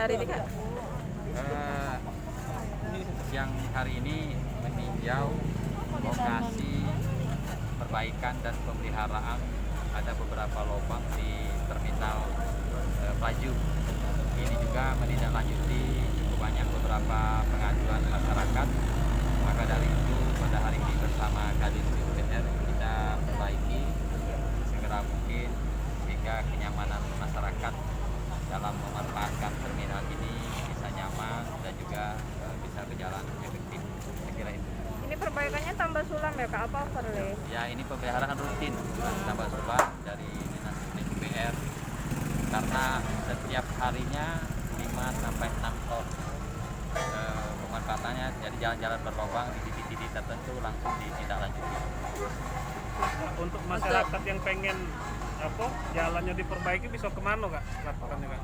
hari ini Kak? Yang hari ini meninjau lokasi perbaikan dan pemeliharaan ada beberapa lubang di terminal Pelaju. Ini juga menindaklanjuti cukup banyak beberapa pengaduan masyarakat. Maka dari itu pada hari ini bersama Kadis UPR kita perbaiki segera mungkin sehingga kenyamanan masyarakat dalam memanfaatkan terminal ini bisa nyaman dan juga bisa berjalan efektif. Saya kira itu. Ini perbaikannya tambah sulam ya Kak, apa overlay? Ya, ini pemeliharaan rutin tambah sulam dari Dinas UPR karena setiap harinya 5 sampai 6 ton pemanfaatannya, jadi jalan-jalan berlubang di titik-titik tertentu langsung ditindaklanjuti. Untuk masyarakat yang pengen jalannya diperbaiki bisa kemana Kak laporannya Kak?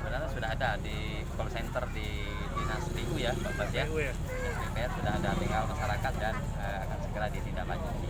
Sebenarnya sudah ada di call center di Dinas PU ya Pak Bas ya. PU ya? Dinas PPR sudah ada, tinggal masyarakat dan akan segera ditindaklanjuti.